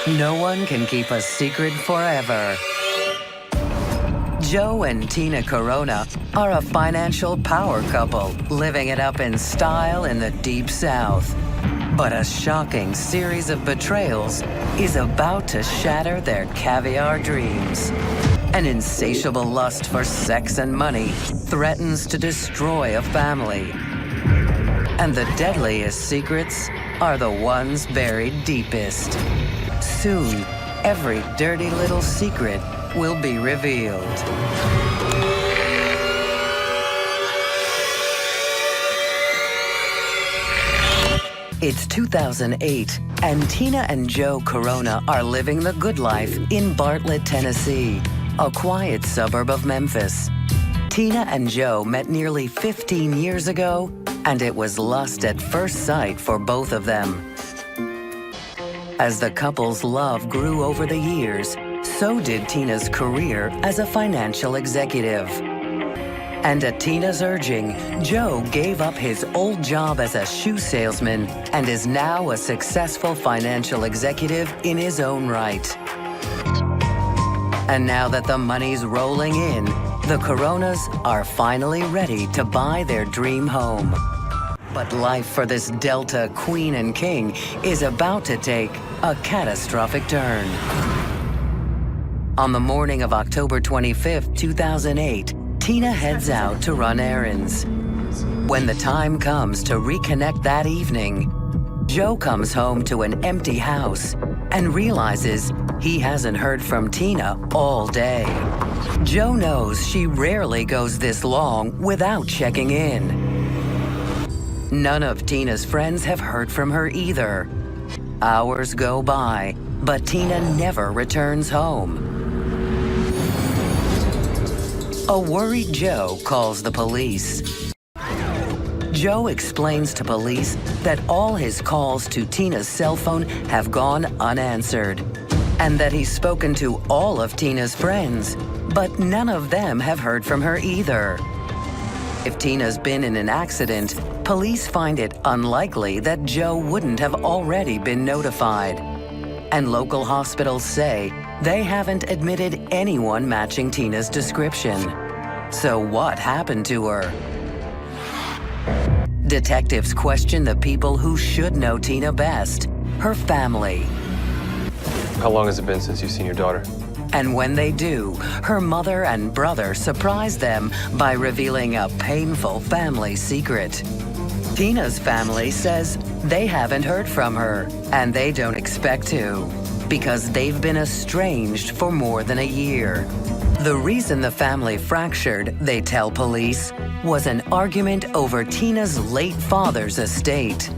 No one can keep a secret forever. Joe and Tina Corona are a financial power couple living it up in style in the Deep South. But a shocking series of betrayals is about to shatter their caviar dreams. An insatiable lust for sex and money threatens to destroy a family. And the deadliest secrets are the ones buried deepest. Soon, every dirty little secret will be revealed. It's 2008, and Tina and Joe Corona are living the good life in Bartlett, Tennessee, a quiet suburb of Memphis. Tina and Joe met nearly 15 years ago, and it was lust at first sight for both of them. As the couple's love grew over the years, so did Tina's career as a financial executive. And at Tina's urging, Joe gave up his old job as a shoe salesman and is now a successful financial executive in his own right. And now that the money's rolling in, the Coronas are finally ready to buy their dream home. But life for this Delta queen and king is about to take a catastrophic turn. On the morning of October 25th, 2008, Tina heads out to run errands. When the time comes to reconnect that evening, Joe comes home to an empty house and realizes he hasn't heard from Tina all day. Joe knows she rarely goes this long without checking in. None of Tina's friends have heard from her either. Hours go by, but Tina never returns home. A worried Joe calls the police. Joe explains to police that all his calls to Tina's cell phone have gone unanswered, and that he's spoken to all of Tina's friends, but none of them have heard from her either. If Tina's been in an accident, police find it unlikely that Joe wouldn't have already been notified. And local hospitals say they haven't admitted anyone matching Tina's description. So what happened to her? Detectives question the people who should know Tina best, her family. How long has it been since you've seen your daughter? And when they do, her mother and brother surprise them by revealing a painful family secret. Tina's family says they haven't heard from her, and they don't expect to, because they've been estranged for more than a year. The reason the family fractured, they tell police, was an argument over Tina's late father's estate.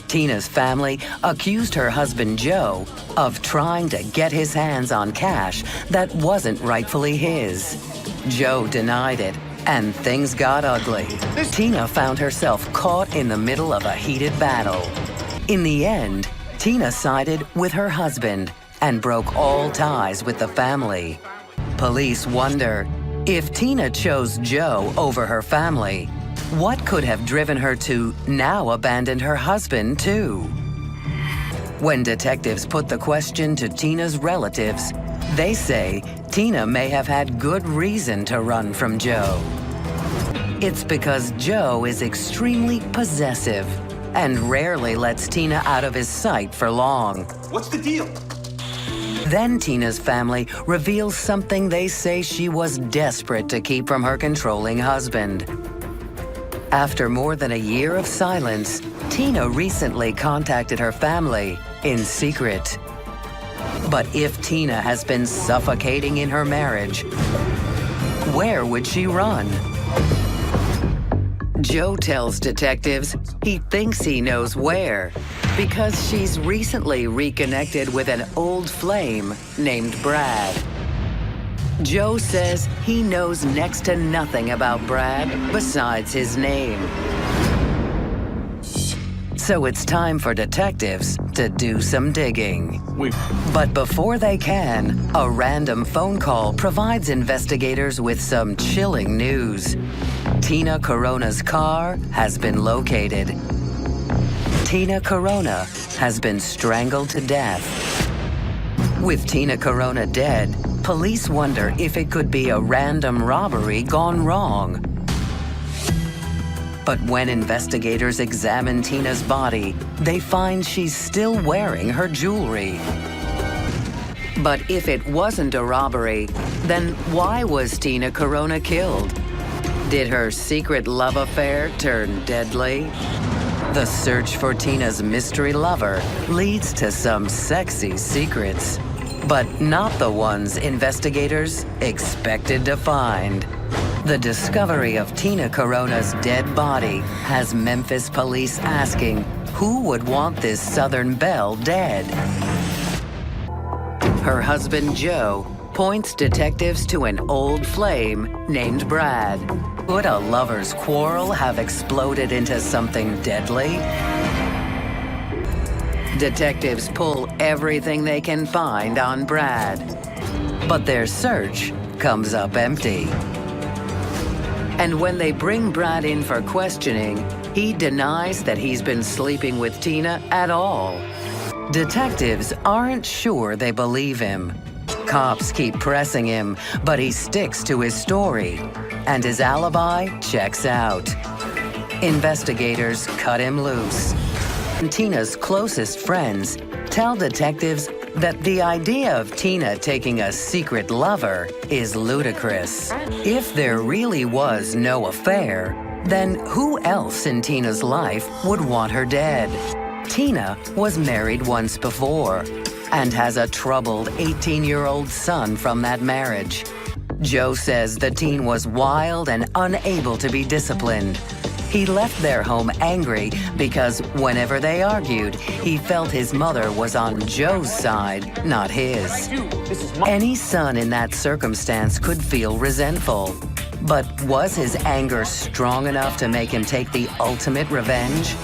Tina's family accused her husband Joe of trying to get his hands on cash that wasn't rightfully his. Joe denied it, and things got ugly. Tina found herself caught in the middle of a heated battle. In the end, Tina sided with her husband and broke all ties with the family. Police wonder, if Tina chose Joe over her family, what could have driven her to now abandon her husband, too? When detectives put the question to Tina's relatives, they say Tina may have had good reason to run from Joe. It's because Joe is extremely possessive and rarely lets Tina out of his sight for long. What's the deal? Then Tina's family reveals something they say she was desperate to keep from her controlling husband. After more than a year of silence, Tina recently contacted her family in secret. But if Tina has been suffocating in her marriage, where would she run? Joe tells detectives he thinks he knows where, because she's recently reconnected with an old flame named Brad. Joe says he knows next to nothing about Brad besides his name. So it's time for detectives to do some digging. But before they can, a random phone call provides investigators with some chilling news. Tina Corona's car has been located. Tina Corona has been strangled to death. With Tina Corona dead, police wonder if it could be a random robbery gone wrong. But when investigators examine Tina's body, they find she's still wearing her jewelry. But if it wasn't a robbery, then why was Tina Corona killed? Did her secret love affair turn deadly? The search for Tina's mystery lover leads to some sexy secrets, but not the ones investigators expected to find. The discovery of Tina Corona's dead body has Memphis police asking, who would want this Southern belle dead? Her husband, Joe, points detectives to an old flame named Brad. Could a lover's quarrel have exploded into something deadly? Detectives pull everything they can find on Brad, but their search comes up empty. And when they bring Brad in for questioning, he denies that he's been sleeping with Tina at all. Detectives aren't sure they believe him. Cops keep pressing him, but he sticks to his story, and his alibi checks out. Investigators cut him loose. Tina's closest friends tell detectives that the idea of Tina taking a secret lover is ludicrous. If there really was no affair, then who else in Tina's life would want her dead? Tina was married once before and has a troubled 18-year-old son from that marriage. Joe says the teen was wild and unable to be disciplined. He left their home angry because whenever they argued, he felt his mother was on Joe's side, not his. Any son in that circumstance could feel resentful. But was his anger strong enough to make him take the ultimate revenge?